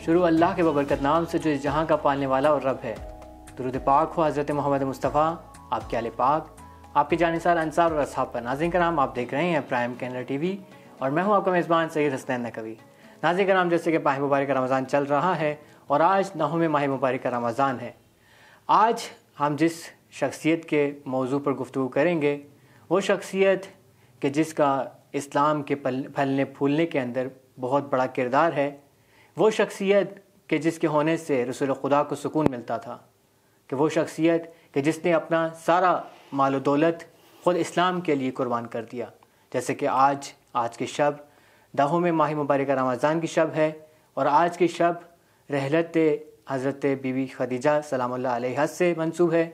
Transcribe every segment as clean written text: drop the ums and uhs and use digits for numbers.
شروع اللہ کے ببرکت نام سے جو اس جہاں کا پالنے والا اور رب ہے۔ درود پاک ہو حضرت محمد مصطفیٰ، آپ کے آل پاک، آپ کے جانثار انصار اور اصحاب پر۔ ناظرین کرام، آپ دیکھ رہے ہیں پرائم کینیڈا ٹی وی اور میں ہوں آپ کا میزبان سید حسنین نقوی۔ ناظرین کرام، جیسے کہ ماہ مبارک رمضان چل رہا ہے اور آج 9ویں ماہ مبارک رمضان ہے، آج ہم جس شخصیت کے موضوع پر گفتگو کریں گے وہ شخصیت کہ جس کا اسلام کے پھلنے پھولنے کے اندر بہت بڑا کردار ہے، وہ شخصیت کہ جس کے ہونے سے رسول خدا کو سکون ملتا تھا، کہ وہ شخصیت کہ جس نے اپنا سارا مال و دولت خود اسلام کے لیے قربان کر دیا۔ جیسے کہ آج کی شب 10ویں ماہ مبارک رمضان کی شب ہے اور آج کی شب رحلت حضرت بی بی خدیجہ سلام اللہ علیہا سے منسوب ہے۔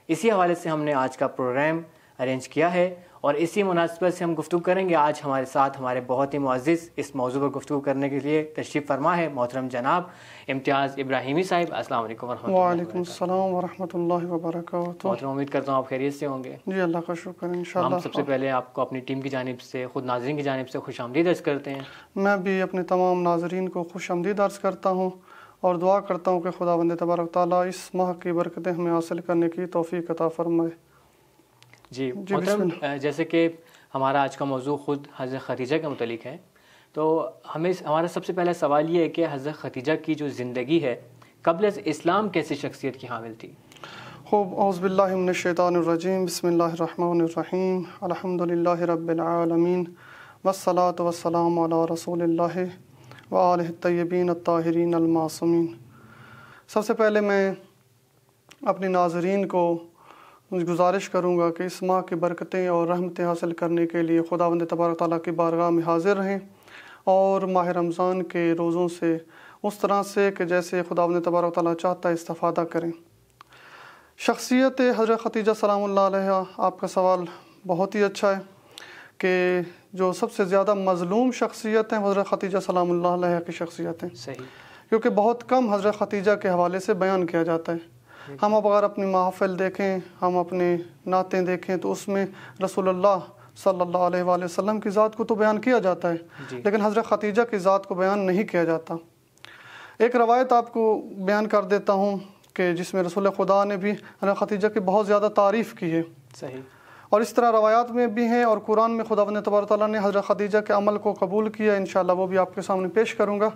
اسی حوالے سے ہم نے آج کا پروگرام ارینج کیا ہے اور اسی مناسبت سے ہم گفتگو کریں گے۔ آج ہمارے ساتھ ہمارے بہت ہی معزز اس موضوع پر گفتگو کرنے کے لیے تشریف فرما ہے محترم جناب امتیاز ابراہیمی صاحب۔ السلام علیکم ورحمۃ اللہ۔ وعلیکم السلام ورحمۃ اللہ وبرکاتہ۔ محترم، امید کرتا ہوں آپ خیریت سے ہوں گے۔ جی اللہ کا شکر ہے، انشاءاللہ۔ ہم سب سے پہلے آپ کو اپنی ٹیم کی جانب سے، خود ناظرین کی جانب سے خوش آمدید عرض کرتے ہیں۔ میں بھی اپنے تمام ناظرین کو خوش آمدید عرض کرتا ہوں اور دعا کرتا ہوں کہ خداوند تبارک تعالیٰ اس ماہ کی برکتیں ہمیں حاصل کرنے کی توفیق عطا فرمائے۔ جی محترم، جیسے کہ ہمارا آج کا موضوع خود حضرت خدیجہ کے متعلق ہے، تو ہمارا سب سے پہلا سوال یہ ہے کہ حضرت خدیجہ کی جو زندگی ہے قبل از اسلام کیسی شخصیت کی حامل تھی؟ خوب، اعوذ باللہ من الشیطان الرجیم، بسم اللہ الرحمن الرحیم، الحمدللہ رب العالمین، والصلاة والسلام علی رسول اللہ وآلہ الطیبین الطاہرین المعصومین۔ سب سے پہلے میں اپنے ناظرین کو گزارش کروں گا کہ اس ماہ کی برکتیں اور رحمتیں حاصل کرنے کے لیے خداوند تبارک تعالیٰ کی بارگاہ میں حاضر رہیں اور ماہ رمضان کے روزوں سے اس طرح سے کہ جیسے خداوند تبارک تعالیٰ چاہتا ہے استفادہ کریں۔ شخصیت حضرت خدیجہ سلام اللہ علیہا، آپ کا سوال بہت ہی اچھا ہے کہ جو سب سے زیادہ مظلوم شخصیت ہیں حضرت خدیجہ سلام اللہ علیہا کی شخصیت ہیں، صحیح، کیونکہ بہت کم حضرت خدیجہ کے حوالے سے بیان کیا جاتا ہے۔ ہم اب اگر اپنی محافل دیکھیں، ہم اپنے نعتیں دیکھیں تو اس میں رسول اللہ صلی اللہ علیہ وآلہ وسلم کی ذات کو تو بیان کیا جاتا ہے، لیکن حضرت خدیجہ کی ذات کو بیان نہیں کیا جاتا۔ ایک روایت آپ کو بیان کر دیتا ہوں کہ جس میں رسول خدا نے بھی حضرت خدیجہ کی بہت زیادہ تعریف کی ہے، صحیح، اور اس طرح روایات میں بھی ہیں اور قرآن میں خداوند تبارک تعالیٰ نے حضرت خدیجہ کے عمل کو قبول کیا، انشاءاللہ وہ بھی آپ کے سامنے پیش کروں گا۔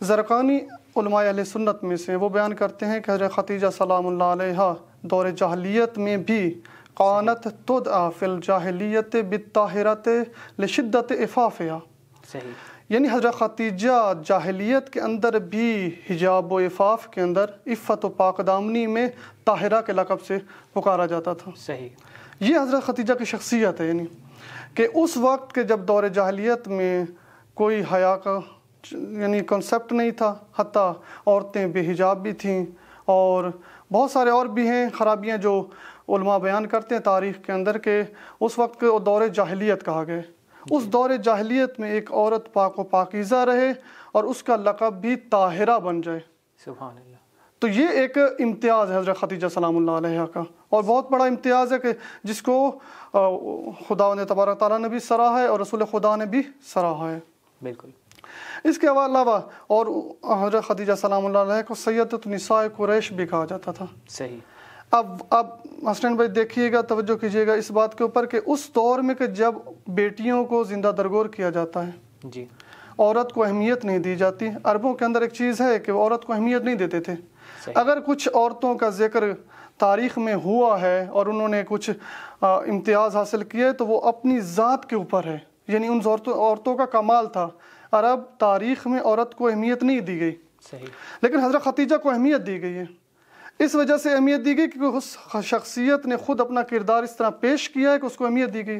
زرقانی علماء اہل سنت میں سے وہ بیان کرتے ہیں کہ حضرت خدیجہ سلام اللہ علیہا دور جاہلیت میں بھی قانت تدعا فی الجاہلیت بالطاہرۃ لشدت عفافہا، صحیح، یعنی حضرت خدیجہ جاہلیت کے اندر بھی حجاب و عفاف کے اندر عفت و پاک دامنی میں طاہرہ کے لقب سے پکارا جاتا تھا۔ صحیح، یہ حضرت خدیجہ کی شخصیت ہے، یعنی کہ اس وقت کے جب دور جاہلیت میں کوئی حیا کا یعنی کنسیپٹ نہیں تھا، حتیٰ عورتیں بے حجاب بھی تھیں اور بہت سارے اور بھی ہیں خرابیاں جو علماء بیان کرتے ہیں تاریخ کے اندر کہ اس وقت کے دور جاہلیت کہا گیا۔ اس دور جاہلیت میں ایک عورت پاک و پاکیزہ رہے اور اس کا لقب بھی طاہرہ بن جائے، سبحان اللہ۔ تو یہ ایک امتیاز ہے حضرت خدیجہ سلام اللہ علیہا کا، اور بہت بڑا امتیاز ہے کہ جس کو خداوند تبارک تعالیٰ نے بھی سراہا ہے اور رسول خدا نے بھی سراہا ہے۔ بالکل۔ اس کے علاوہ اور حضرت خدیجہ سلام اللہ علیہ کو سیدۃ نساء قریش بھی کہا جاتا تھا۔ صحیح۔ اب حسنین بھائی دیکھیے گا، توجہ کیجیے گا اس بات کے اوپر کہ اس دور میں کہ جب بیٹیوں کو زندہ درگور کیا جاتا ہے، جی، عورت کو اہمیت نہیں دی جاتی۔ عربوں کے اندر ایک چیز ہے کہ وہ عورت کو اہمیت نہیں دیتے تھے۔ اگر کچھ عورتوں کا ذکر تاریخ میں ہوا ہے اور انہوں نے کچھ امتیاز حاصل کیے تو وہ اپنی ذات کے اوپر ہے، یعنی ان عورتوں کا کمال تھا۔ عرب تاریخ میں عورت کو اہمیت نہیں دی گئی، صحیح، لیکن حضرت خدیجہ کو اہمیت دی گئی ہے۔ اس وجہ سے اہمیت دی گئی کہ اس شخصیت نے خود اپنا کردار اس طرح پیش کیا ہے کہ اس کو اہمیت دی گئی۔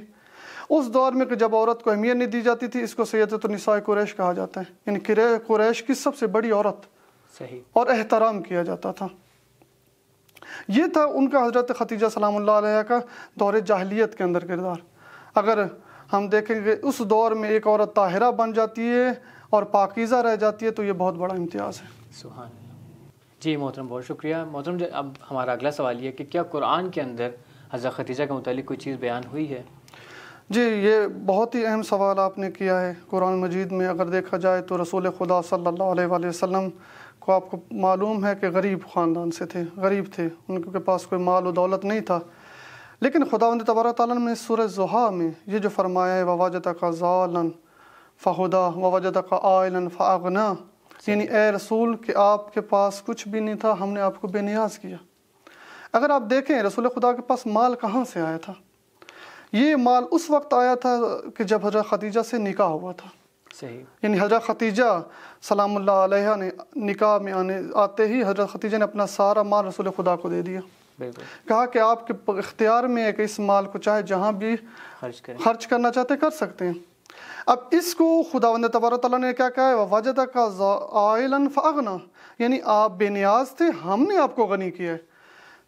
اس دور میں کہ جب عورت کو اہمیت نہیں دی جاتی تھی، اس کو سیدۃ النساء قریش کہا جاتا ہے، یعنی قریش کی سب سے بڑی عورت، صحیح، اور احترام کیا جاتا تھا۔ یہ تھا ان کا حضرت خدیجہ سلام اللہ علیہ کا دور جاہلیت کے اندر کردار۔ اگر ہم دیکھیں گے اس دور میں ایک عورت طاہرہ بن جاتی ہے اور پاکیزہ رہ جاتی ہے تو یہ بہت بڑا امتیاز ہے۔ سبحان اللہ۔ جی محترم، بہت شکریہ محترم۔ اب ہمارا اگلا سوال یہ کہ کیا قرآن کے اندر حضرت خدیجہ کے متعلق کوئی چیز بیان ہوئی ہے؟ جی یہ بہت ہی اہم سوال آپ نے کیا ہے۔ قرآن مجید میں اگر دیکھا جائے تو رسول خدا صلی اللہ علیہ وآلہ وسلم کو آپ کو معلوم ہے کہ غریب خاندان سے تھے، غریب تھے، ان کے پاس کوئی مال و دولت نہیں تھا، لیکن خداوند تبارک تعالیٰ نے سورہ ضحیٰ میں یہ جو فرمایا ہے وَوَجَدَكَ ضَالًا فَهُدَىٰ وَوَجَدَكَ عَائِلًا فَأَغْنَىٰ، یعنی اے رسول کہ آپ کے پاس کچھ بھی نہیں تھا، ہم نے آپ کو بے نیاز کیا۔ اگر آپ دیکھیں رسول خدا کے پاس مال کہاں سے آیا تھا؟ یہ مال اس وقت آیا تھا کہ جب حضرت خدیجہ سے نکاح ہوا تھا۔ صحیح۔ یعنی حضرت خدیجہ سلام اللہ علیہ نے نکاح میں آتے ہی حضرت خدیجہ نے اپنا سارا مال رسول خدا کو دے دیا، کہا کہ آپ کے اختیار میں ہے کہ اس مال کو چاہے جہاں بھی خرچ کرنا چاہتے کر سکتے ہیں۔ اب اس کو خداوند تبارک تعالیٰ نے کیا کہا ہے وَوَجَدَكَ عَائِلًا فَأَغْنَىٰ، یعنی آپ بے نیاز تھے، ہم نے آپ کو غنی کیا ہے۔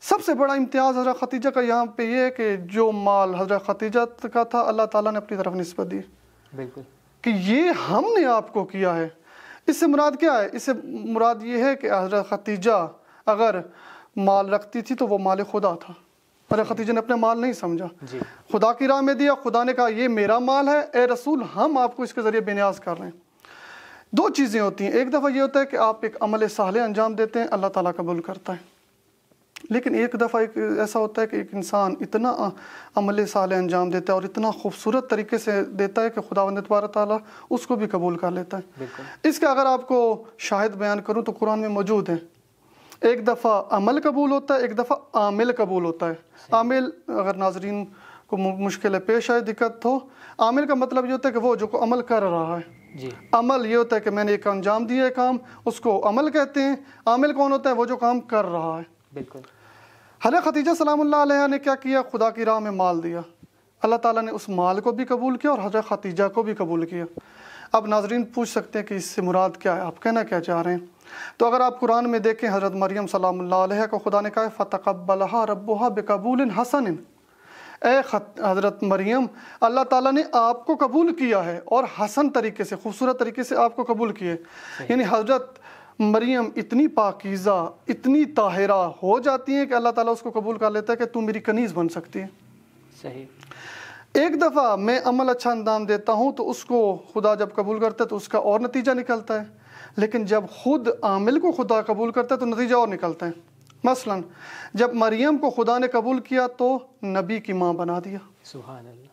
سب سے بڑا امتیاز حضرت خدیجہ کا یہاں پہ یہ ہے کہ جو مال حضرت خدیجہ کا تھا اللہ تعالیٰ نے اپنی طرف نسبت دی، بالکل، کہ یہ ہم نے آپ کو کیا ہے۔ اس سے مراد کیا ہے؟ اس سے مراد یہ ہے کہ حضرت خدیجہ اگر مال رکھتی تھی تو وہ مال خدا تھا، حضرت خدیجہ نے اپنا مال نہیں سمجھا، خدا کی راہ میں دیا، خدا نے کہا یہ میرا مال ہے، اے رسول ہم آپ کو اس کے ذریعے بے نیاز کر رہے ہیں۔ دو چیزیں ہوتی ہیں، ایک دفعہ یہ ہوتا ہے کہ آپ ایک عمل صالح انجام دیتے ہیں، اللہ تعالیٰ قبول کرتا ہے، لیکن ایک دفعہ ایسا ہوتا ہے کہ ایک انسان اتنا عمل صالح انجام دیتا ہے اور اتنا خوبصورت طریقے سے دیتا ہے کہ خداوند تبارک تعالیٰ اس کو بھی قبول کر لیتا ہے۔ اس کا اگر آپ کو شاہد بیان کروں تو قرآن میں موجود ہے، ایک دفعہ عمل قبول ہوتا ہے، ایک دفعہ عامل قبول ہوتا ہے۔ عامل اگر ناظرین کو مشکل پیش آئے، دقت ہو، عامل کا مطلب یہ ہوتا ہے کہ وہ جو کو عمل کر رہا ہے، عمل یہ ہوتا ہے کہ میں نے ایک انجام دیا ہے کام، اس کو عمل کہتے ہیں۔ عامل کون ہوتا ہے؟ وہ جو کام کر رہا ہے۔ بالکل۔ حضرت خدیجہ سلام اللہ علیہ نے کیا کیا؟ خدا کی راہ میں مال دیا، اللہ تعالیٰ نے اس مال کو بھی قبول کیا اور حضرت خدیجہ کو بھی قبول کیا۔ اب ناظرین پوچھ سکتے ہیں کہ اس سے مراد کیا ہے، آپ کہنا کیا چاہ رہے ہیں؟ تو اگر آپ قرآن میں دیکھیں حضرت مریم سلام اللہ علیہ کو خدا نے کہا فَتَقَبَّلَهَا رَبُّهَا بِقَبُولٍ حَسَنٍ، اے حضرت مریم اللہ تعالیٰ نے آپ کو قبول کیا ہے اور حسن طریقے سے، خوبصورت طریقے سے آپ کو قبول کیے۔ یعنی حضرت مریم اتنی پاکیزہ، اتنی طاہرہ ہو جاتی ہیں کہ اللہ تعالیٰ اس کو قبول کر لیتا ہے کہ تم میری کنیز بن سکتی ہے۔ صحیح۔ ایک دفعہ میں عمل اچھا انجام دیتا ہوں تو اس کو خدا جب قبول کرتا ہے تو اس کا اور نتیجہ نکلتا ہے، لیکن جب خود عامل کو خدا قبول کرتا ہے تو نتیجہ اور نکلتا ہے۔ مثلا جب مریم کو خدا نے قبول کیا تو نبی کی ماں بنا دیا، سبحان اللہ۔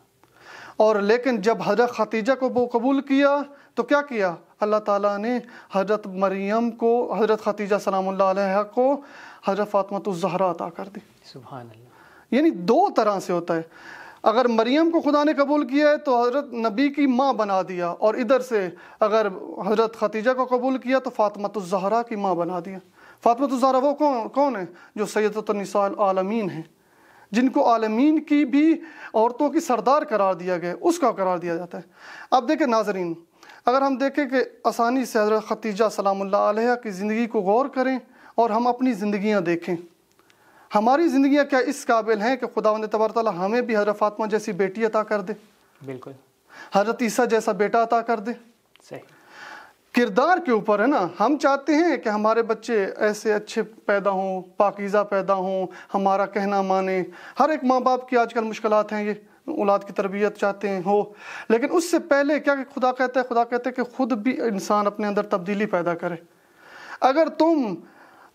اور لیکن جب حضرت خدیجہ کو وہ قبول کیا تو کیا کیا؟ اللہ تعالیٰ نے حضرت مریم کو، حضرت خدیجہ سلام اللہ علیہ کو حضرت فاطمہ الزہرا عطا کر دی۔ سبحان اللہ۔ یعنی دو طرح سے ہوتا ہے، اگر مریم کو خدا نے قبول کیا ہے تو حضرت نبی کی ماں بنا دیا، اور ادھر سے اگر حضرت خدیجہ کو قبول کیا تو فاطمہ الزہرا کی ماں بنا دیا۔ فاطمہ الزہرا وہ کون ہے؟ جو سیدۃ النساء العالمین ہیں، جن کو عالمین کی بھی عورتوں کی سردار قرار دیا گیا، اس کا قرار دیا جاتا ہے۔ اب دیکھیں ناظرین، اگر ہم دیکھیں کہ آسانی سے حضرت خدیجہ سلام اللہ علیہ کی زندگی کو غور کریں اور ہم اپنی زندگیاں دیکھیں، ہماری زندگیاں کیا اس قابل ہیں کہ خداوند تبارک تعالیٰ ہمیں بھی حضرت فاطمہ جیسی بیٹی عطا کر دے، بالکل، حضرت عیسیٰ جیسا بیٹا عطا کر دے؟ صحیح۔ کردار کے اوپر ہے نا، ہم چاہتے ہیں کہ ہمارے بچے ایسے اچھے پیدا ہوں، پاکیزہ پیدا ہوں، ہمارا کہنا مانے۔ ہر ایک ماں باپ کی آج کل مشکلات ہیں، یہ اولاد کی تربیت چاہتے ہیں ہو، لیکن اس سے پہلے کیا کہ خدا کہتا ہے کہ خود بھی انسان اپنے اندر تبدیلی پیدا کرے۔ اگر تم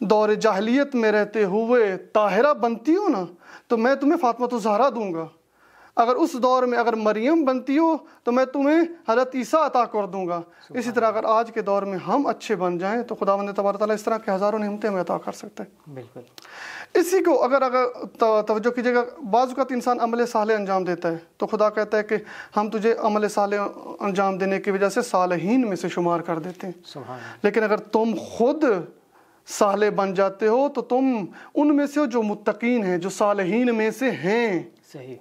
دور جاہلیت میں رہتے ہوئے طاہرہ بنتی ہو نا تو میں تمہیں فاطمہ الزہرا دوں گا، اگر اس دور میں اگر مریم بنتی ہو تو میں تمہیں حضرت عیسیٰ عطا کر دوں گا۔ اسی طرح اگر آج کے دور میں ہم اچھے بن جائیں تو خداوند تبارک تعالیٰ اس طرح کے ہزاروں نعمتیں ہمیں عطا کر سکتا ہے۔ بالکل۔ اسی کو اگر توجہ کیجیے گا، بعض اوقات انسان عمل صالح انجام دیتا ہے تو خدا کہتا ہے کہ ہم تجھے عمل صالح انجام دینے کی وجہ سے صالحین میں سے شمار کر دیتے ہیں۔ سبحان اللہ۔ لیکن اگر تم خود صالح بن جاتے ہو تو تم ان میں سے ہو جو متقین ہیں، جو صالحین میں سے ہیں۔ صحیح۔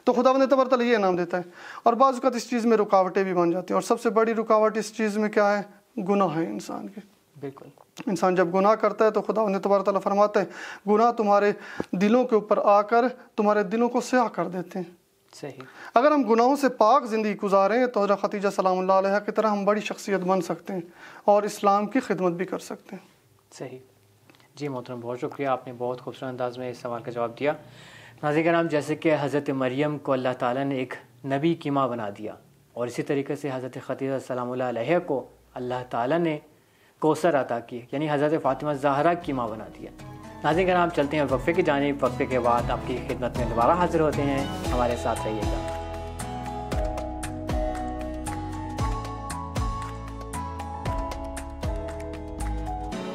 تو خداوند تبارک تعالیٰ یہ انعام دیتا ہے، اور بعض اوقات اس چیز میں رکاوٹیں بھی بن جاتی ہیں، اور سب سے بڑی رکاوٹ اس چیز میں کیا ہے؟ گناہ ہے انسان کے۔ بالکل۔ انسان جب گناہ کرتا ہے تو خداوند تبارک تعالیٰ فرماتا ہے گناہ تمہارے دلوں کے اوپر آ کر تمہارے دلوں کو سیاہ کر دیتے ہیں۔ صحیح۔ اگر ہم گناہوں سے پاک زندگی گزاریں تو حضرت خدیجہ سلام اللہ علیہ کی طرح ہم بڑی شخصیت بن سکتے ہیں اور اسلام کی خدمت بھی کر سکتے ہیں۔ صحیح۔ جی محترم، بہت شکریہ، آپ نے بہت خوبصورت انداز میں اس سوال کا جواب دیا۔ ناظرین کرام، جیسے کہ حضرت مریم کو اللہ تعالیٰ نے ایک نبی کی ماں بنا دیا، اور اسی طریقے سے حضرت خدیجہ سلام اللہ علیہ کو اللہ تعالیٰ نے کوثر عطا کی، یعنی حضرت فاطمہ زہرا کی ماں بنا دیا۔ ناظرین کرام، چلتے ہیں وقفے کی جانب، وقفے کے بعد آپ کی خدمت میں دوبارہ حاضر ہوتے ہیں، ہمارے ساتھ رہیے گا۔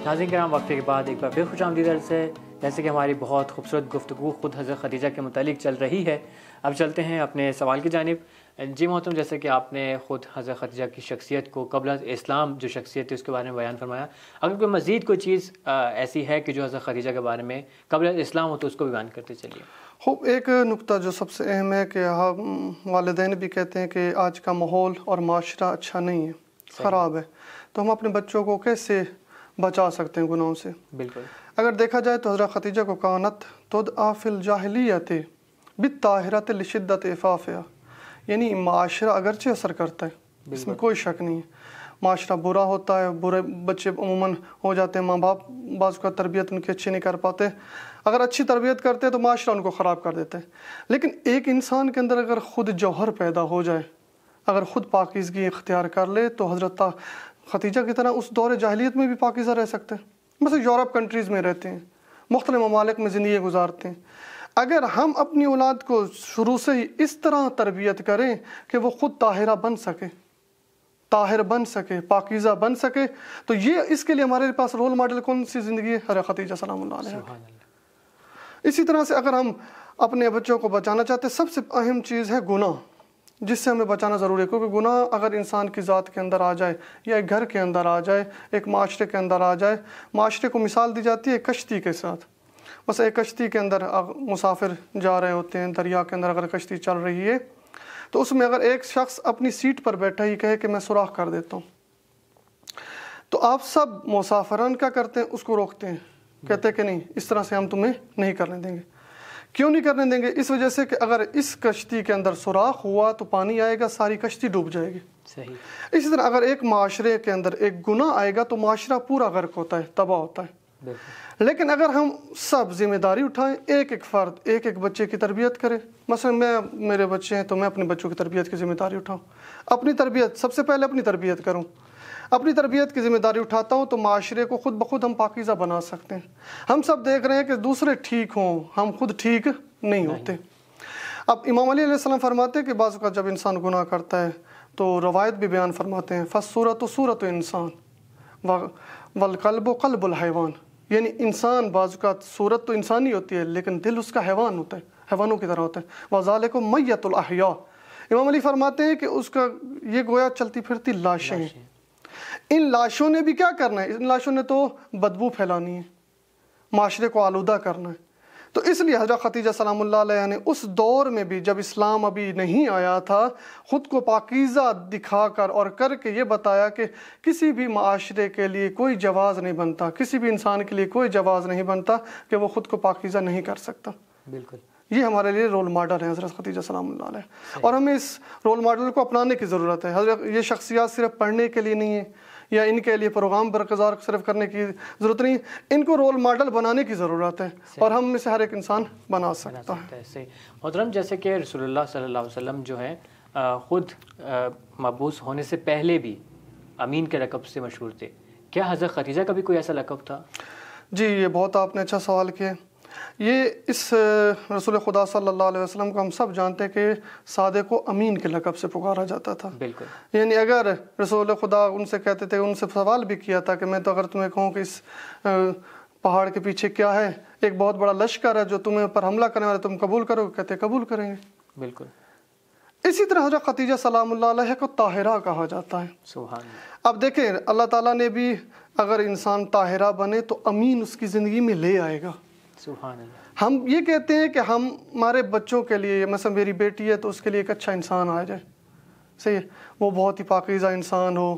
ناظرین کرام، وقفے کے بعد ایک بار پھر خوش آمدید عرض ہے۔ جیسے کہ ہماری بہت خوبصورت گفتگو خود حضرت خدیجہ کے متعلق چل رہی ہے، اب چلتے ہیں اپنے سوال کی جانب۔ جی محترم، جیسے کہ آپ نے خود حضرت خدیجہ کی شخصیت کو قبل از اسلام جو شخصیت ہے اس کے بارے میں بیان فرمایا، اگر کوئی مزید کوئی چیز ایسی ہے کہ جو حضرت خدیجہ کے بارے میں قبل از اسلام ہو تو اس کو بھی بیان کرتے چلیے۔ خوب، ایک نقطہ جو سب سے اہم ہے کہ والدین بھی کہتے ہیں کہ آج کا ماحول اور معاشرہ اچھا نہیں ہے، خراب ہے، تو ہم اپنے بچوں کو کیسے بچا سکتے ہیں گناہوں سے۔ بالکل، اگر دیکھا جائے تو حضرت خدیجہ کو کانت تدعی فی الجاہلیت بالطاہرۃ لشدت عفافہا، یعنی معاشرہ اگرچہ اثر کرتا ہے، اس میں کوئی شک نہیں ہے، معاشرہ برا ہوتا ہے، برے بچے عموماً ہو جاتے ہیں، ماں باپ بعض کا تربیت ان کی اچھی نہیں کر پاتے، اگر اچھی تربیت کرتے ہیں تو معاشرہ ان کو خراب کر دیتے ہیں۔ لیکن ایک انسان کے اندر اگر خود جوہر پیدا ہو جائے، اگر خود پاکیزگی اختیار کر لے تو حضرت خدیجہ کی طرح اس دور جاہلیت میں بھی پاکیزہ رہ سکتے ہیں۔ مثلا یورپ کنٹریز میں رہتے ہیں، مختلف ممالک میں زندگی گزارتے ہیں، اگر ہم اپنی اولاد کو شروع سے ہی اس طرح تربیت کریں کہ وہ خود طاہرہ بن سکے، طاہر بن سکے، پاکیزہ بن سکے، تو یہ اس کے لیے ہمارے پاس رول ماڈل کون سی زندگی ہے؟ حضرت خدیجہ سلام اللہ علیہ۔ اسی طرح سے اگر ہم اپنے بچوں کو بچانا چاہتے ہیں، سب سے اہم چیز ہے گناہ، جس سے ہمیں بچانا ضروری ہے، کیونکہ گناہ اگر انسان کی ذات کے اندر آ جائے یا ایک گھر کے اندر آ جائے، ایک معاشرے کے اندر آ جائے، معاشرے کو مثال دی جاتی ہے ایک کشتی کے ساتھ۔ بس ایک کشتی کے اندر مسافر جا رہے ہوتے ہیں، دریا کے اندر اگر کشتی چل رہی ہے تو اس میں اگر ایک شخص اپنی سیٹ پر بیٹھا ہی کہے کہ میں سوراخ کر دیتا ہوں، تو آپ سب مسافران کیا کرتے ہیں؟ اس کو روکتے ہیں، کہتے ہیں کہ نہیں، اس طرح سے ہم تمہیں نہیں کرنے دیں گے۔ کیوں نہیں کرنے دیں گے؟ اس وجہ سے کہ اگر اس کشتی کے اندر سوراخ ہوا تو پانی آئے گا، ساری کشتی ڈوب جائے گی۔ صحیح۔ اسی طرح اگر ایک معاشرے کے اندر ایک گناہ آئے گا تو معاشرہ پورا غرق ہوتا ہے، تباہ ہوتا ہے۔ لیکن اگر ہم سب ذمہ داری اٹھائیں، ایک ایک فرد ایک ایک بچے کی تربیت کرے، مثلا میرے بچے ہیں تو میں اپنے بچوں کی تربیت کی ذمہ داری اٹھاؤں، اپنی تربیت سب سے پہلے اپنی تربیت کروں، اپنی تربیت کی ذمہ داری اٹھاتا ہوں تو معاشرے کو خود بخود ہم پاکیزہ بنا سکتے ہیں۔ ہم سب دیکھ رہے ہیں کہ دوسرے ٹھیک ہوں، ہم خود ٹھیک نہیں ہوتے۔ اب امام علی علیہ السلام فرماتے ہیں کہ بعض اوقات جب انسان گناہ کرتا ہے تو روایت بھی بیان فرماتے ہیں، فالصورۃ صورۃ انسان والقلب قلب الحیوان، یعنی انسان بعض اوقات صورت تو انسانی ہوتی ہے لیکن دل اس کا حیوان ہوتا ہے، حیوانوں کی طرح ہوتا ہے۔ وذالک میت الاحیاء، امام علی فرماتے ہیں کہ اس کا یہ گویا چلتی پھرتی لاشیں ہیں، ان لاشوں نے بھی کیا کرنا ہے؟ ان لاشوں نے تو بدبو پھیلانی ہے، معاشرے کو آلودہ کرنا ہے۔ تو اس لیے حضرت خدیجہ سلام اللہ علیہ نے اس دور میں بھی جب اسلام ابھی نہیں آیا تھا، خود کو پاکیزہ دکھا کر اور کر کے یہ بتایا کہ کسی بھی معاشرے کے لیے کوئی جواز نہیں بنتا، کسی بھی انسان کے لیے کوئی جواز نہیں بنتا کہ وہ خود کو پاکیزہ نہیں کر سکتا۔ بالکل، یہ ہمارے لیے رول ماڈل ہے حضرت خدیجہ سلام اللہ علیہ، اور ہمیں اس رول ماڈل کو اپنانے کی ضرورت ہے۔ حضرت یہ شخصیات صرف پڑھنے کے لیے نہیں ہے یا ان کے لیے پروگرام برگزار صرف کرنے کی ضرورت نہیں، ان کو رول ماڈل بنانے کی ضرورت ہے، اور ہم میں سے ہر ایک انسان بنا سکتا ہے۔ صحیح محترم، جیسے کہ رسول اللہ صلی اللہ علیہ وسلم جو ہے خود مبعوث ہونے سے پہلے بھی امین کے لقب سے مشہور تھے، کیا حضرت خدیجہ کا بھی کوئی ایسا لقب تھا؟ جی، یہ بہت آپ نے اچھا سوال کیا۔ یہ اس رسول خدا صلی اللہ علیہ وسلم کو ہم سب جانتے ہیں کہ صادق و امین کے لقب سے پکارا جاتا تھا۔ بالکل، یعنی اگر رسول خدا ان سے کہتے تھے، ان سے سوال بھی کیا تھا کہ میں تو اگر تمہیں کہوں کہ اس پہاڑ کے پیچھے کیا ہے، ایک بہت بڑا لشکر ہے جو تمہیں پر حملہ کرنے والے، تم قبول کرو گے؟ کہتے قبول کریں گے۔ بالکل، اسی طرح حضرت خدیجہ سلام اللہ علیہ کو طاہرہ کہا جاتا ہے۔ سبحان اللہ۔ اب دیکھیں، اللہ تعالیٰ نے بھی اگر انسان طاہرہ بنے تو امین اس کی زندگی میں لے آئے گا۔ سبحان اللہ۔ ہم یہ کہتے ہیں کہ ہمارے بچوں کے لیے، مثلا میری بیٹی ہے تو اس کے لیے ایک اچھا انسان آ جائے، صحیح ہے، وہ بہت ہی پاکیزہ انسان ہو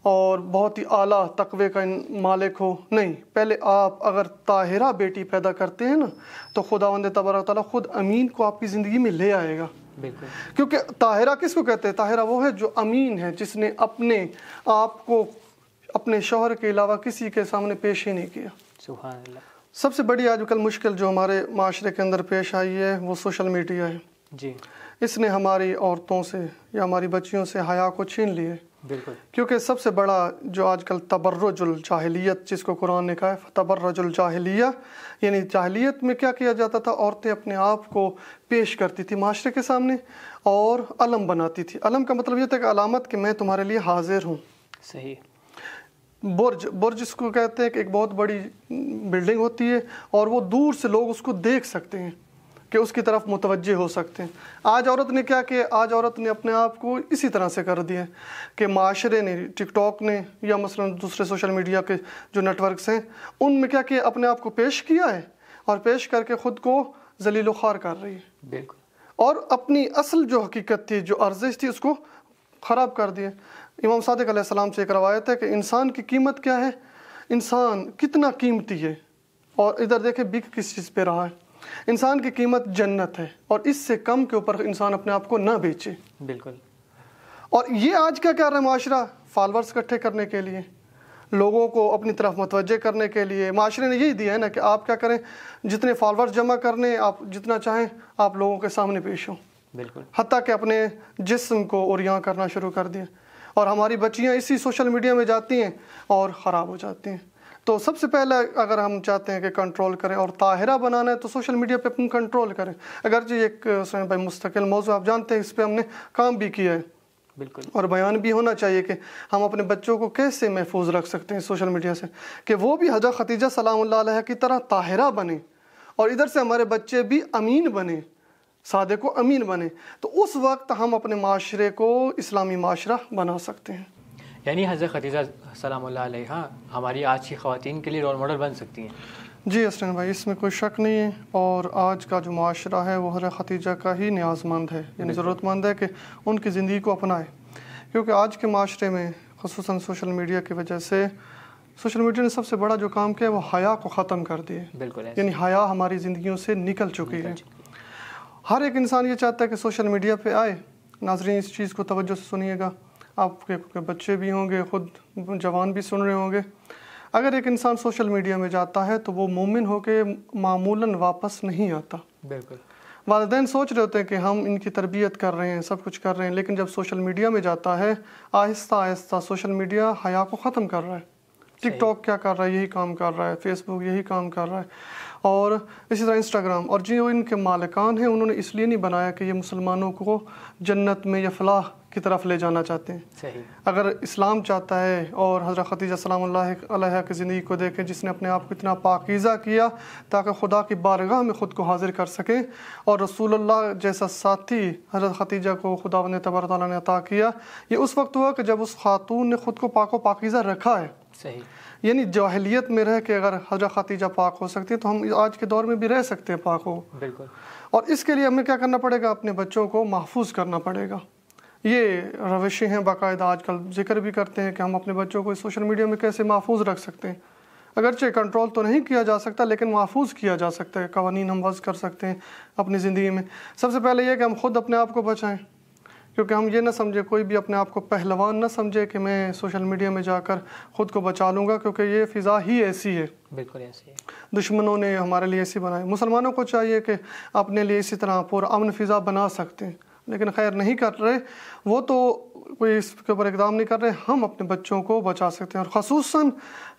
اور بہت ہی اعلیٰ تقوی کا مالک ہو۔ نہیں، پہلے آپ اگر طاہرہ بیٹی پیدا کرتے ہیں نا تو خداوند تبارک تعالیٰ خود امین کو آپ کی زندگی میں لے آئے گا۔ بالکل، کیونکہ طاہرہ کس کو کہتے ہیں؟ طاہرہ وہ ہے جو امین ہے، جس نے اپنے آپ کو اپنے شوہر کے علاوہ کسی کے سامنے پیش ہی نہیں کیا۔ سبحان اللہ۔ سب سے بڑی آج کل مشکل جو ہمارے معاشرے کے اندر پیش آئی ہے وہ سوشل میڈیا ہے۔ جی اس نے ہماری عورتوں سے یا ہماری بچیوں سے حیا کو چھین لیے. بالکل. کیونکہ سب سے بڑا جو آج کل تبرج الجاہلیت جس کو قرآن نے کہا ہے تبرج الجاہلیہ، یعنی جاہلیت میں کیا کیا جاتا تھا، عورتیں اپنے آپ کو پیش کرتی تھی معاشرے کے سامنے اور علم بناتی تھی. علم کا مطلب یہ تھا کہ علامت کہ میں تمہارے لیے حاضر ہوں. صحیح. برج اس کو کہتے ہیں کہ ایک بہت بڑی بلڈنگ ہوتی ہے اور وہ دور سے لوگ اس کو دیکھ سکتے ہیں کہ اس کی طرف متوجہ ہو سکتے ہیں. آج عورت نے کیا کیا، آج عورت نے اپنے آپ کو اسی طرح سے کر دیا کہ معاشرے نے، ٹک ٹاک نے یا مثلا دوسرے سوشل میڈیا کے جو نیٹ ورکس ہیں ان میں کیا کیا، اپنے آپ کو پیش کیا ہے اور پیش کر کے خود کو ذلیل و خوار کر رہی ہے. بالکل. اور اپنی اصل جو حقیقت تھی، جو ارزش تھی، اس کو خراب کر دیا. امام صادق علیہ السلام سے ایک روایت ہے کہ انسان کی قیمت کیا ہے، انسان کتنا قیمتی ہے، اور ادھر دیکھیں بک کس چیز پہ رہا ہے. انسان کی قیمت جنت ہے اور اس سے کم کے اوپر انسان اپنے آپ کو نہ بیچے. بالکل. اور یہ آج کیا کر رہا ہے معاشرہ، فالورز اکٹھے کرنے کے لیے، لوگوں کو اپنی طرف متوجہ کرنے کے لیے معاشرے نے یہی دیا ہے نا کہ آپ کیا کریں، جتنے فالورز جمع کرنے، آپ جتنا چاہیں آپ لوگوں کے سامنے پیش ہوں. بالکل. حتیٰ کہ اپنے جسم کو اوریاں کرنا شروع کر دیا. اور ہماری بچیاں اسی سوشل میڈیا میں جاتی ہیں اور خراب ہو جاتی ہیں. تو سب سے پہلے اگر ہم چاہتے ہیں کہ کنٹرول کریں اور طاہرہ بنانا ہے تو سوشل میڈیا پہ اپن کنٹرول کریں. اگرچہ ایک سنیں بھائی مستقل موضوع آپ جانتے ہیں، اس پہ ہم نے کام بھی کیا ہے. بالکل. اور بیان بھی ہونا چاہیے کہ ہم اپنے بچوں کو کیسے محفوظ رکھ سکتے ہیں سوشل میڈیا سے، کہ وہ بھی حضرت خدیجہ سلام اللہ علیہ کی طرح طاہرہ بنے اور ادھر سے ہمارے بچے بھی امین بنے، صادق و امین بنے. تو اس وقت ہم اپنے معاشرے کو اسلامی معاشرہ بنا سکتے ہیں. یعنی حضرت خدیجہ سلام اللہ علیہ ہماری آج کی خواتین کے لیے رول ماڈل بن سکتی ہیں. جی اسلم بھائی، اس میں کوئی شک نہیں ہے. اور آج کا جو معاشرہ ہے وہ حضرت خدیجہ کا ہی نیاز مند ہے، یعنی ضرورت مند ہے کہ ان کی زندگی کو اپنائے. کیونکہ آج کے معاشرے میں خصوصاً سوشل میڈیا کی وجہ سے، سوشل میڈیا نے سب سے بڑا جو کام کیا ہے وہ حیا کو ختم کر دیا. بالکل. یعنی حیا ہماری زندگیوں سے نکل چکی ہے. ہر ایک انسان یہ چاہتا ہے کہ سوشل میڈیا پہ آئے. ناظرین اس چیز کو توجہ سے سنیے گا، آپ کے بچے بھی ہوں گے، خود جوان بھی سن رہے ہوں گے. اگر ایک انسان سوشل میڈیا میں جاتا ہے تو وہ مومن ہو کے معمولاً واپس نہیں آتا. بالکل. والدین سوچ رہے ہوتے ہیں کہ ہم ان کی تربیت کر رہے ہیں، سب کچھ کر رہے ہیں، لیکن جب سوشل میڈیا میں جاتا ہے آہستہ آہستہ سوشل میڈیا حیا کو ختم کر رہا ہے. ٹک ٹاک کیا کر رہا ہے، یہی کام کر رہا ہے. فیس بک یہی کام کر رہا ہے. اور اسی طرح انسٹاگرام، اور جو ان کے مالکان ہیں انہوں نے اس لیے نہیں بنایا کہ یہ مسلمانوں کو جنت میں یا فلاح کی طرف لے جانا چاہتے ہیں. صحیح. اگر اسلام چاہتا ہے، اور حضرت خدیجہ سلام اللہ علیہ کی زندگی کو دیکھیں جس نے اپنے آپ کو اتنا پاکیزہ کیا تاکہ خدا کی بارگاہ میں خود کو حاضر کر سکیں، اور رسول اللہ جیسا ساتھی حضرت خدیجہ کو خدا نے تبارک تعالیٰ نے عطا کیا. یہ اس وقت ہوا کہ جب اس خاتون نے خود کو پاک و پاکیزہ رکھا ہے. صحیح. یعنی جاہلیت میں رہ کے اگر حضرت خدیجہ پاک ہو سکتی ہے تو ہم آج کے دور میں بھی رہ سکتے ہیں پاک ہو. بالکل. اور اس کے لیے ہمیں کیا کرنا پڑے گا، اپنے بچوں کو محفوظ کرنا پڑے گا. یہ روشیں ہیں باقاعدہ آج کل ذکر بھی کرتے ہیں کہ ہم اپنے بچوں کو سوشل میڈیا میں کیسے محفوظ رکھ سکتے ہیں. اگرچہ کنٹرول تو نہیں کیا جا سکتا لیکن محفوظ کیا جا سکتا ہے. قوانین ہم وضع کر سکتے ہیں اپنی زندگی میں. سب سے پہلے یہ کہ ہم خود اپنے آپ کو بچائیں، کیونکہ ہم یہ نہ سمجھے، کوئی بھی اپنے آپ کو پہلوان نہ سمجھے کہ میں سوشل میڈیا میں جا کر خود کو بچا لوں گا، کیونکہ یہ فضا ہی ایسی ہے. بالکل ایسی ہے. دشمنوں نے ہمارے لیے ایسی بنائی. مسلمانوں کو چاہیے کہ اپنے لیے اسی طرح پورا امن فضا بنا سکتے ہیں، لیکن خیر نہیں کر رہے. وہ تو کوئی اس کے اوپر اقدام نہیں کر رہے. ہم اپنے بچوں کو بچا سکتے ہیں، اور خصوصاً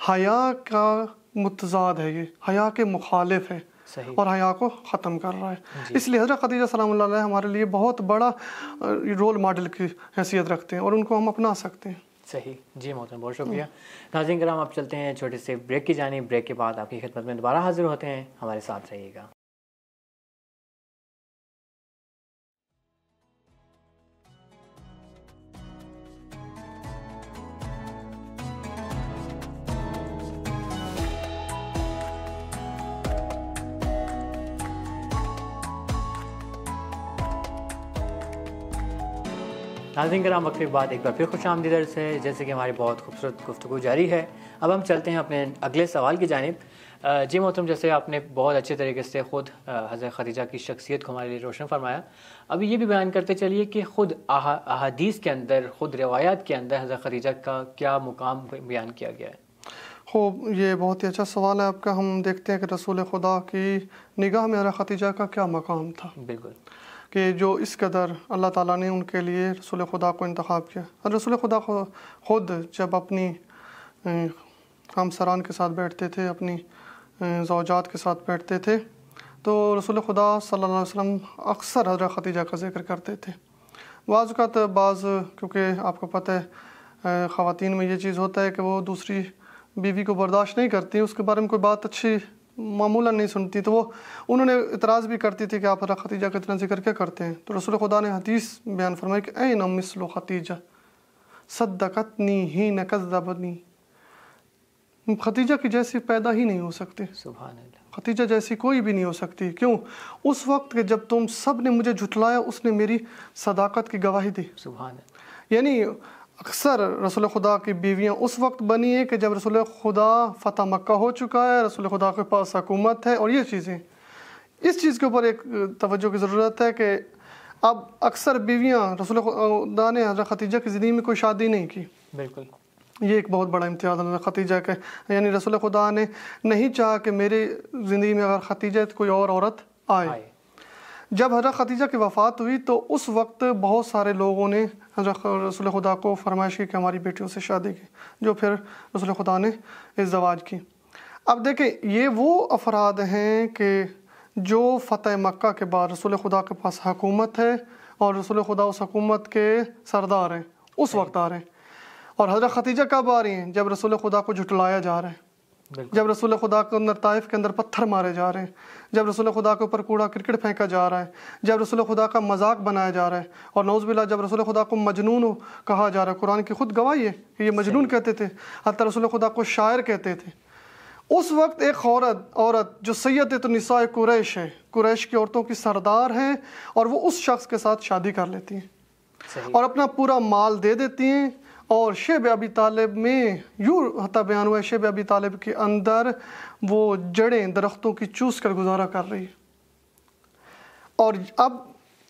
حیا کا متضاد ہے، یہ حیا کے مخالف ہے. صحیح. اور حیا کو ختم کر رہا ہے. اس لیے حضرت خدیجہ سلام اللہ علیہ ہمارے لیے بہت بڑا رول ماڈل کی حیثیت رکھتے ہیں اور ان کو ہم اپنا سکتے ہیں. صحیح. جی محترم، بہت شکریہ. ناظرین کرام، آپ چلتے ہیں چھوٹے سے بریک کی جانب. بریک کے بعد آپ کی خدمت میں دوبارہ حاضر ہوتے ہیں. ہمارے ساتھ رہیے گا. ناظرین کرام، وقت کے بعد ایک بار پھر خوش آمدید ہے. جیسے کہ ہماری بہت خوبصورت گفتگو جاری ہے، اب ہم چلتے ہیں اپنے اگلے سوال کی جانب. جی محترم، جیسے آپ نے بہت اچھے طریقے سے خود حضرت خدیجہ کی شخصیت کو ہمارے لیے روشن فرمایا. ابھی یہ بھی بیان کرتے چلیے کہ خود احادیث کے اندر، خود روایات کے اندر حضرت خدیجہ کا کیا مقام بیان کیا گیا ہے؟ خوب، یہ بہت ہی اچھا سوال ہے آپ کا. ہم دیکھتے ہیں کہ رسول خدا کی نگاہ میں حضرت خدیجہ کا کیا مقام تھا. بالکل. کہ جو اس قدر اللہ تعالیٰ نے ان کے لیے رسول خدا کو انتخاب کیا۔ اور رسول خدا خود جب اپنی ہمسران کے ساتھ بیٹھتے تھے، اپنی زوجات کے ساتھ بیٹھتے تھے، تو رسول خدا صلی اللہ علیہ وسلم اکثر حضرت خدیجہ کا ذکر کرتے تھے۔ بعض اوقات کیونکہ آپ کو پتہ ہے خواتین میں یہ چیز ہوتا ہے کہ وہ دوسری بیوی کو برداشت نہیں کرتی، اس کے بارے میں کوئی بات اچھی معمولاً نہیں سنتی، تو انہوں نے اعتراض بھی کرتی تھی کہ آپ حضرت خدیجہ کا اتنا ذکر کیا کرتے ہیں؟ تو رسول خدا نے حدیث بیان فرمائی کہ این مثل خدیجہ صدقتنی حین کذبنی، خدیجہ کی جیسی پیدا ہی نہیں ہو سکتی، سبحان اللہ، خدیجہ جیسی کوئی بھی نہیں ہو سکتی۔ کیوں؟ اس وقت کہ جب تم سب نے مجھے جھٹلایا، اس نے میری صداقت کی گواہی دی۔ سبحان اللہ، یعنی اکثر رسول خدا کی بیویاں اس وقت بنی ہیں کہ جب رسول خدا فتح مکہ ہو چکا ہے، رسول خدا کے پاس حکومت ہے، اور یہ چیزیں، اس چیز کے اوپر ایک توجہ کی ضرورت ہے کہ اب اکثر بیویاں رسول خدا نے حضرت خدیجہ کی زندگی میں کوئی شادی نہیں کی۔ بالکل، یہ ایک بہت بڑا امتیاز حضرت خدیجہ کا، یعنی رسول خدا نے نہیں چاہا کہ میری زندگی میں اگر خدیجہ کوئی اور عورت آئے۔ جب حضرت خدیجہ کی وفات ہوئی تو اس وقت بہت سارے لوگوں نے حضرت رسول خدا کو فرمائش کی کہ ہماری بیٹیوں سے شادی کی، جو پھر رسول خدا نے ازدواج کی۔ اب دیکھیں، یہ وہ افراد ہیں کہ جو فتح مکہ کے بعد رسول خدا کے پاس حکومت ہے، اور رسول خدا اس حکومت کے سردار ہیں، اس وقت آ رہے ہیں۔ اور حضرت خدیجہ کب آ رہی ہیں؟ جب رسول خدا کو جھٹلایا جا رہا ہے، جب رسول خدا کے اندر طائف کے اندر پتھر مارے جا رہے ہیں، جب رسول خدا کے اوپر کوڑا کرکٹ پھینکا جا رہا ہے، جب رسول خدا کا مذاق بنایا جا رہا ہے، اور نعوذ باللہ جب رسول خدا کو مجنون کہا جا رہا ہے۔ قرآن کی خود گواہی ہے کہ یہ مجنون کہتے تھے، حتی رسول خدا کو شاعر کہتے تھے۔ اس وقت ایک عورت جو سیدۃ النساء قریش ہے، قریش کی عورتوں کی سردار ہیں، اور وہ اس شخص کے ساتھ شادی کر لیتی ہیں اور اپنا پورا مال دے دیتی ہیں، اور شیب ابی طالب میں یوں حتیٰ بیان ہوا ہے، شیب ابی طالب کے اندر وہ جڑیں درختوں کی چوس کر گزارا کر رہی ہے۔ اور اب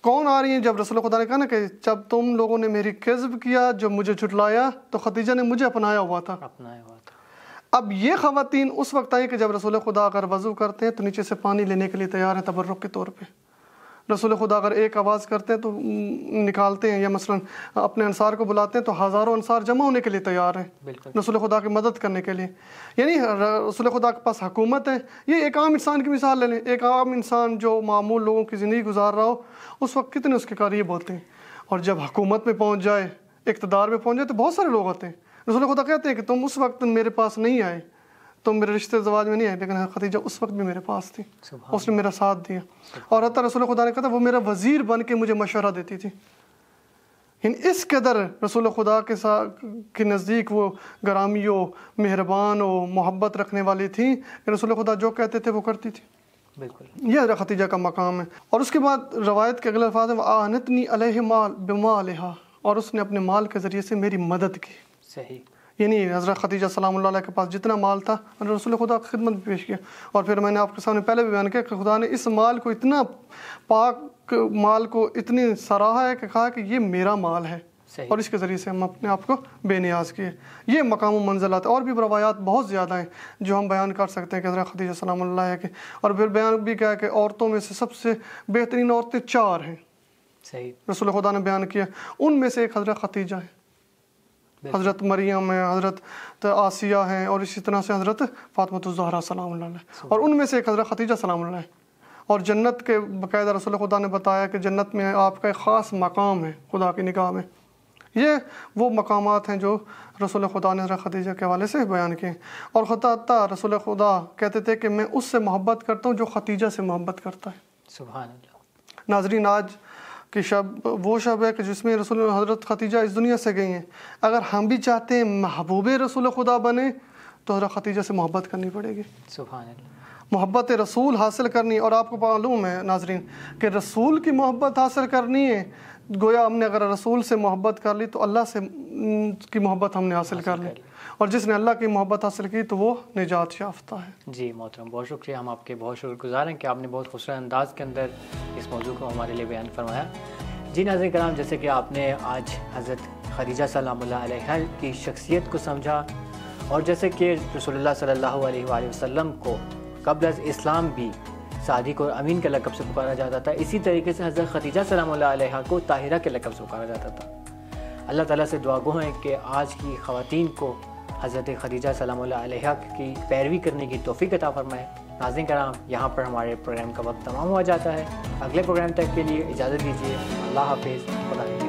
کون آ رہی ہیں؟ جب رسول خدا نے کہا نا کہ جب تم لوگوں نے میری کذب کیا، جب مجھے جھٹلایا، تو خدیجہ نے مجھے اپنایا ہوا تھا۔ اب یہ خواتین اس وقت آئی کہ جب رسول خدا اگر وضو کرتے ہیں تو نیچے سے پانی لینے کے لیے تیار ہیں تبرک کے طور پہ۔ رسول خدا اگر ایک آواز کرتے ہیں تو نکالتے ہیں، یا مثلا اپنے انصار کو بلاتے ہیں تو ہزاروں انصار جمع ہونے کے لیے تیار ہیں رسول خدا کی مدد کرنے کے لیے۔ یعنی رسول خدا کے پاس حکومت ہے۔ یہ ایک عام انسان کی مثال لے لیں، ایک عام انسان جو معمول لوگوں کی زندگی گزار رہا ہو، اس وقت کتنے اس کے قریب ہوتے ہیں، اور جب حکومت میں پہنچ جائے، اقتدار میں پہنچ جائے، تو بہت سارے لوگ ہوتے ہیں۔ رسول خدا کہتے ہیں کہ تم اس وقت میرے پاس نہیں آئے، تم میرے رشتے زواج میں نہیں آئے، لیکن خدیجہ اس وقت بھی میرے پاس تھی، اس نے میرا ساتھ دیا، اور حتیٰ رسول خدا نے کہا تھا وہ میرا وزیر بن کے مجھے مشورہ دیتی تھی۔ یعنی اس قدر رسول خدا کے نزدیک وہ گرامی و مہربان و محبت رکھنے والی تھیں کہ رسول خدا جو کہتے تھے وہ کرتی تھی۔ بالکل، یہ حضرت خدیجہ کا مقام ہے۔ اور اس کے بعد روایت کے اگلے الفاظ ہیں وَآنَتْنِي عَلَيْهِ مال بِمَالِهَا، اور اس نے اپنے مال کے ذریعے سے میری مدد کی۔ صحیح، یعنی حضرت خدیجہ سلام اللہ علیہ کے پاس جتنا مال تھا رسول خدا کی خدمت میں پیش کیا۔ اور پھر میں نے آپ کے سامنے پہلے بھی بیان کیا کہ خدا نے اس مال کو اتنا پاک مال کو اتنی سراہا ہے کہ کہا کہ یہ میرا مال ہے، اور اس کے ذریعے سے ہم اپنے آپ کو بے نیاز کیے۔ یہ مقام و منزلات، اور بھی روایات بہت زیادہ ہیں جو ہم بیان کر سکتے ہیں کہ حضرت خدیجہ سلام اللہ علیہ کے۔ اور پھر بیان بھی کیا کہ عورتوں میں سے سب سے بہترین عورتیں 4 ہیں، صحیح، رسول خدا نے بیان کیا۔ ان میں سے ایک حضرت خدیجہ ہے، حضرت مریم ہے، حضرت آسیہ ہیں، اور اسی طرح سے حضرت فاطمۃ الزہرا سلام اللہ علیہ، اور ان میں سے ایک حضرت خدیجہ سلام اللہ علیہ۔ اور جنت کے باقاعدہ رسول خدا نے بتایا کہ جنت میں آپ کا ایک خاص مقام ہے خدا کی نگاہ میں۔ یہ وہ مقامات ہیں جو رسول خدا نے حضرت خدیجہ کے حوالے سے بیان کیے۔ اور حتیٰ رسول خدا کہتے تھے کہ میں اس سے محبت کرتا ہوں جو خدیجہ سے محبت کرتا ہے۔ سبحان اللہ۔ ناظرین، آج کہ شب وہ شب ہے کہ جس میں رسول حضرت خدیجہ اس دنیا سے گئی ہیں۔ اگر ہم بھی چاہتے ہیں محبوب رسول خدا بنے تو حضرت خدیجہ سے محبت کرنی پڑے گی۔ سبحان اللہ، محبت رسول حاصل کرنی۔ اور آپ کو معلوم ہے ناظرین کہ رسول کی محبت حاصل کرنی ہے، گویا ہم نے اگر رسول سے محبت کر لی تو اللہ سے کی محبت ہم نے حاصل کر لی، اور جس نے اللہ کی محبت حاصل کی تو وہ نجات یافتہ ہے۔ جی محترم، بہت شکریہ، ہم آپ کے بہت شکر گزار ہیں کہ آپ نے بہت خوبصورت انداز کے اندر اس موضوع کو ہمارے لیے بیان فرمایا۔ جی ناظرین کرام، جیسے کہ آپ نے آج حضرت خدیجہ سلام اللہ علیہ کی شخصیت کو سمجھا، اور جیسے کہ رسول اللہ صلی اللہ علیہ وآلہ وسلم کو قبل از اسلام بھی صادق اور امین کے لقب سے پکارا جاتا تھا. اسی طریقے سے حضرت خدیجہ سلام اللہ علیہا کو طاہرہ کے لقب سے پکارا جاتا تھا. اللہ تعالیٰ سے دعا گو ہیں کہ آج کی خواتین کو حضرت خدیجہ سلام اللہ علیہا کی پیروی کرنے کی توفیق عطا فرمائے. ناظرین کرام، یہاں پر ہمارے پروگرام کا وقت تمام ہو جاتا ہے. اگلے پروگرام تک کے لیے اجازت دیجیے. اللہ حافظ. خدا حافظ.